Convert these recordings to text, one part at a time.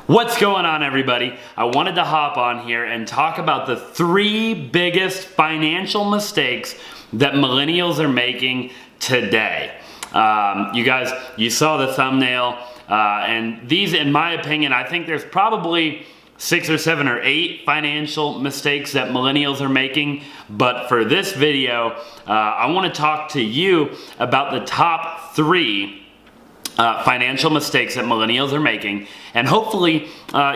What's going on, everybody? I wanted to hop on here and talk about the 3 biggest financial mistakes that millennials are making today. You guys, you saw the thumbnail, and these, in my opinion, I think there's probably 6 or 7 or 8 financial mistakes that millennials are making. But for this video, I want to talk to you about the top 3 financial mistakes that millennials are making, and hopefully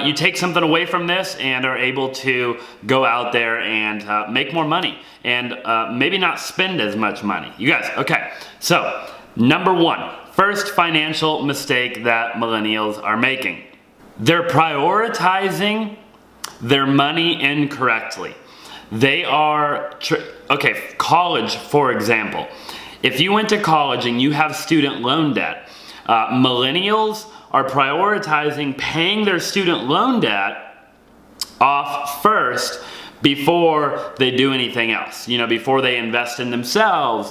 you take something away from this and are able to go out there and make more money and maybe not spend as much money. You guys, okay, so number 1, first financial mistake that millennials are making. They're prioritizing their money incorrectly. They are, okay, college, for example. If you went to college and you have student loan debt, millennials are prioritizing paying their student loan debt off first before they do anything else. You know, before they invest in themselves,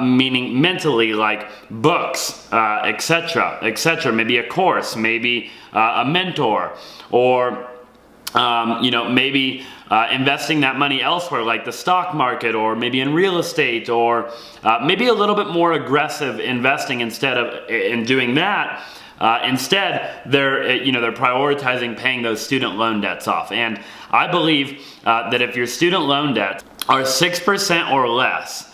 meaning mentally, like books, etc., etc. Maybe a course, maybe a mentor, or you know, maybe investing that money elsewhere, like the stock market, or maybe in real estate, or maybe a little bit more aggressive investing instead of in doing that. Instead, they're prioritizing paying those student loan debts off. And I believe that if your student loan debts are 6% or less,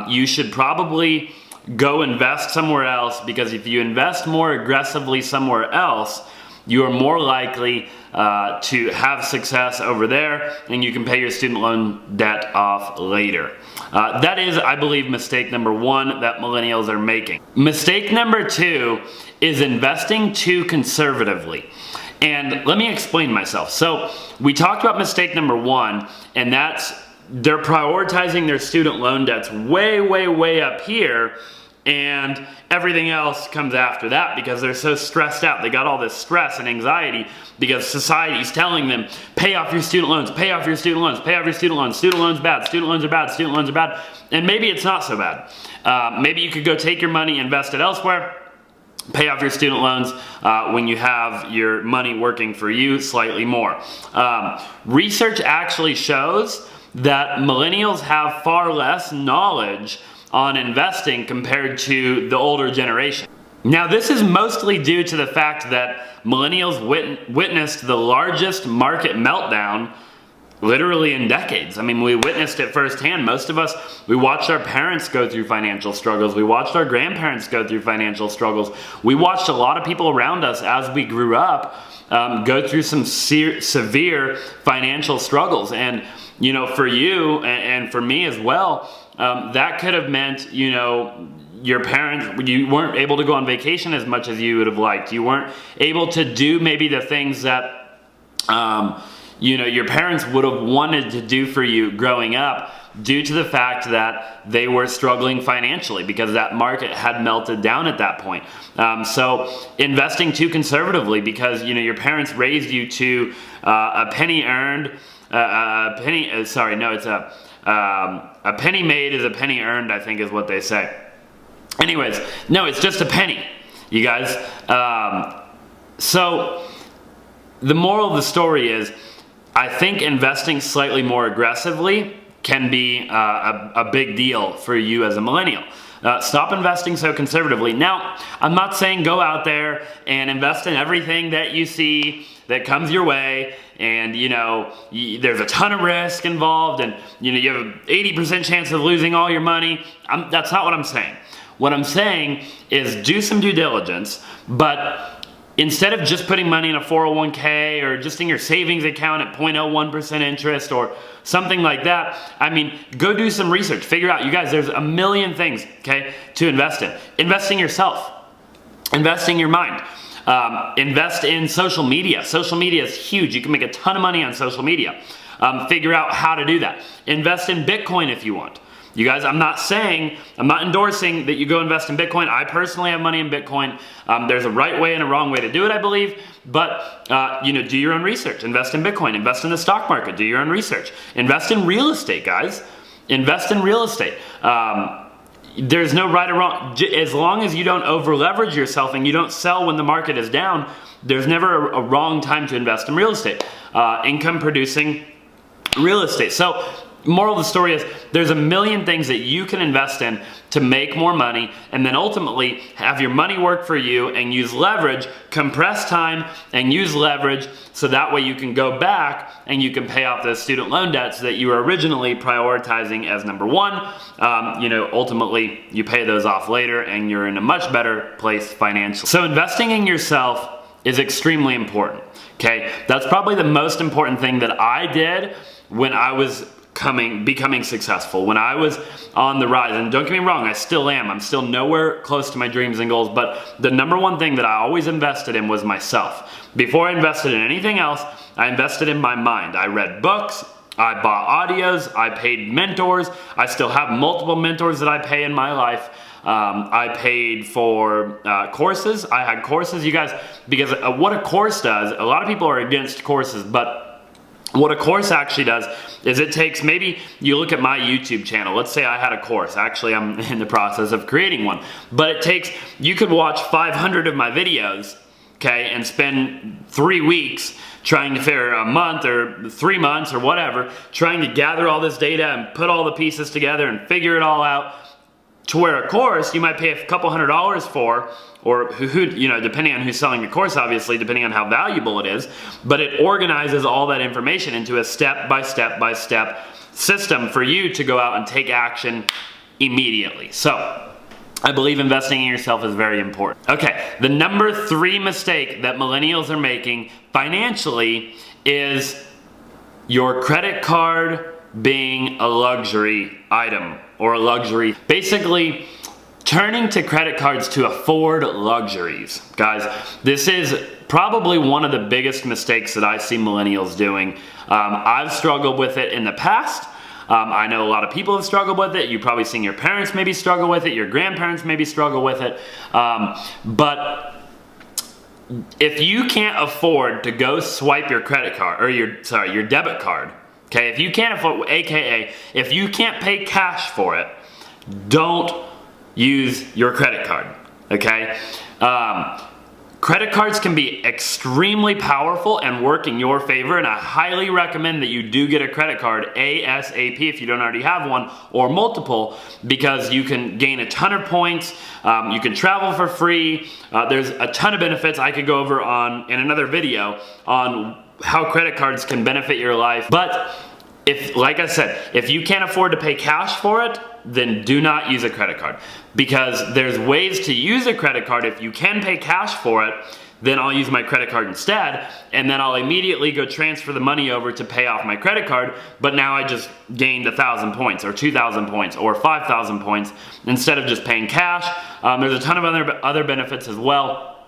you should probably go invest somewhere else, because if you invest more aggressively somewhere else, you are more likely to have success over there, and you can pay your student loan debt off later. That is, I believe, mistake number 1 that millennials are making. Mistake number 2 is investing too conservatively. And let me explain myself. So we talked about mistake number 1, and that's they're prioritizing their student loan debts way, way, way up here, and everything else comes after that because they're so stressed out. They got all this stress and anxiety because society's telling them, pay off your student loans, pay off your student loans, pay off your student loans. Student loans bad, student loans are bad, student loans are bad. And maybe it's not so bad. Maybe you could go take your money, invest it elsewhere, pay off your student loans when you have your money working for you slightly more. Research actually shows that millennials have far less knowledge on investing compared to the older generation. Now, this is mostly due to the fact that millennials witnessed the largest market meltdown literally in decades. I mean, we witnessed it firsthand. Most of us, we watched our parents go through financial struggles. We watched our grandparents go through financial struggles. We watched a lot of people around us as we grew up go through some severe financial struggles. And, you know, for you and for me as well, that could have meant, you know, your parents, you weren't able to go on vacation as much as you would have liked. You weren't able to do maybe the things that, you know, your parents would have wanted to do for you growing up, due to the fact that they were struggling financially because that market had melted down at that point. So investing too conservatively because, you know, your parents raised you to a penny earned, a penny made is a penny earned, I think is what they say. Anyways, no, it's just a penny, you guys. So the moral of the story is, I think investing slightly more aggressively can be a big deal for you as a millennial. Stop investing so conservatively. Now, I'm not saying go out there and invest in everything that you see that comes your way, and you know, there's a ton of risk involved, and you know, you have an 80% chance of losing all your money. That's not what I'm saying. What I'm saying is do some due diligence, but instead of just putting money in a 401k or just in your savings account at 0.01% interest or something like that, I mean, go do some research. Figure out, you guys, there's a million things, okay, to invest in. Invest in yourself. Invest in your mind. Invest in social media. Social media is huge. You can make a ton of money on social media. Figure out how to do that. Invest in Bitcoin if you want. You guys, I'm not endorsing that you go invest in Bitcoin. I personally have money in Bitcoin. There's a right way and a wrong way to do it, I believe. But, you know, do your own research. Invest in Bitcoin. Invest in the stock market. Do your own research. Invest in real estate, guys. Invest in real estate. there's no right or wrong. As long as you don't over leverage yourself and you don't sell when the market is down, there's never a wrong time to invest in real estate, income producing real estate. So moral of the story is there's a million things that you can invest in to make more money, and then ultimately have your money work for you and use leverage, compress time and use leverage, so that way you can go back and you can pay off those student loan debts that you were originally prioritizing as number one. Ultimately you pay those off later and you're in a much better place financially. So investing in yourself is extremely important, okay? That's probably the most important thing that I did when I was becoming successful, when I was on the rise. And don't get me wrong, I still am. I'm still nowhere close to my dreams and goals, but the number one thing that I always invested in was myself. Before I invested in anything else, I invested in my mind. I read books, I bought audios, I paid mentors. I still have multiple mentors that I pay in my life. I paid for courses. I had courses, you guys, because what a course does, a lot of people are against courses, but what a course actually does is it takes, maybe you look at my YouTube channel, let's say I had a course, actually I'm in the process of creating one, but it takes, you could watch 500 of my videos, okay, and spend 3 weeks trying to figure, a month or 3 months or whatever, trying to gather all this data and put all the pieces together and figure it all out, to where a course you might pay a couple $100s for, or depending on who's selling the course, obviously, depending on how valuable it is, but it organizes all that information into a step-by-step system for you to go out and take action immediately. So I believe investing in yourself is very important. Okay, the number 3 mistake that millennials are making financially is your credit card being a luxury item or a luxury. Basically, turning to credit cards to afford luxuries. Guys, this is probably one of the biggest mistakes that I see millennials doing. I've struggled with it in the past. I know a lot of people have struggled with it. You've probably seen your parents maybe struggle with it, your grandparents maybe struggle with it. But if you can't afford to go swipe your credit card, or your debit card, okay, if you can't afford, AKA, if you can't pay cash for it, don't use your credit card, okay? Credit cards can be extremely powerful and work in your favor, and I highly recommend that you do get a credit card ASAP if you don't already have one, or multiple, because you can gain a ton of points, you can travel for free, there's a ton of benefits I could go over in another video on how credit cards can benefit your life. But like I said, if you can't afford to pay cash for it, then do not use a credit card, because there's ways to use a credit card. If you can pay cash for it, then I'll use my credit card instead, and then I'll immediately go transfer the money over to pay off my credit card, but now I just gained 1,000 points or 2,000 points or 5,000 points instead of just paying cash. There's a ton of other benefits as well,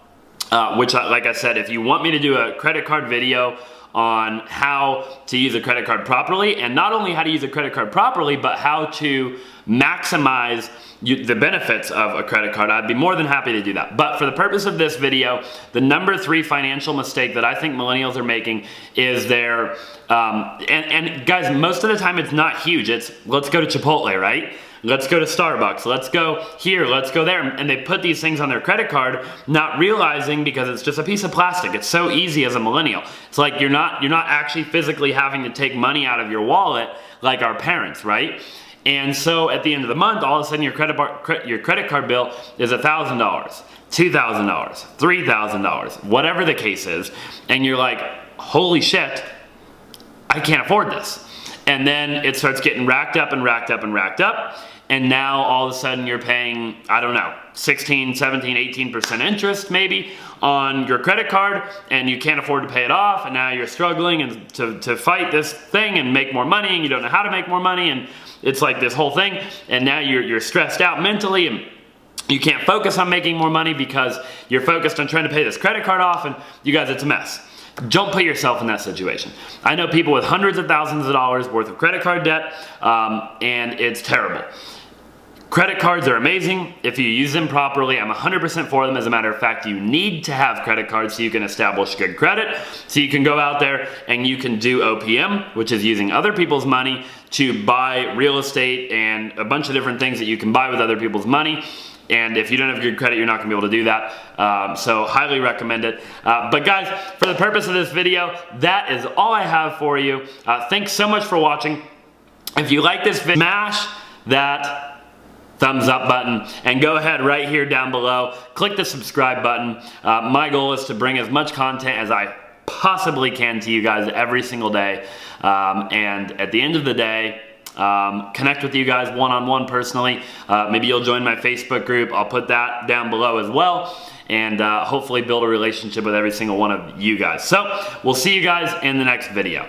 which, like I said, if you want me to do a credit card video on how to use a credit card properly, and not only how to use a credit card properly, but how to maximize the benefits of a credit card, I'd be more than happy to do that. But for the purpose of this video, the number 3 financial mistake that I think millennials are making is their, and guys, most of the time it's not huge. It's, let's go to Chipotle, right? Let's go to Starbucks, let's go here, let's go there. And they put these things on their credit card, not realizing, because it's just a piece of plastic. It's so easy as a millennial. It's like you're not actually physically having to take money out of your wallet like our parents, right? And so at the end of the month, all of a sudden your credit card bill is $1,000, $2,000, $3,000, whatever the case is. And you're like, holy shit, I can't afford this. And then it starts getting racked up and racked up and racked up. And now all of a sudden you're paying, I don't know, 16, 17, 18% interest maybe on your credit card, and you can't afford to pay it off, and now you're struggling and to fight this thing and make more money, and you don't know how to make more money, and it's like this whole thing, and now you're stressed out mentally, and you can't focus on making more money because you're focused on trying to pay this credit card off, and you guys, it's a mess. Don't put yourself in that situation. I know people with hundreds of thousands of dollars worth of credit card debt, and it's terrible. Credit cards are amazing if you use them properly. I'm 100% for them. As a matter of fact, you need to have credit cards so you can establish good credit, so you can go out there and you can do OPM, which is using other people's money to buy real estate and a bunch of different things that you can buy with other people's money. And if you don't have good credit, you're not gonna be able to do that. So highly recommend it. But guys, for the purpose of this video, that is all I have for you. Thanks so much for watching. If you like this video, smash that thumbs up button and go ahead right here down below, click the subscribe button. My goal is to bring as much content as I possibly can to you guys every single day. And at the end of the day, connect with you guys one-on-one personally. Maybe you'll join my Facebook group. I'll put that down below as well, and hopefully build a relationship with every single one of you guys. So we'll see you guys in the next video.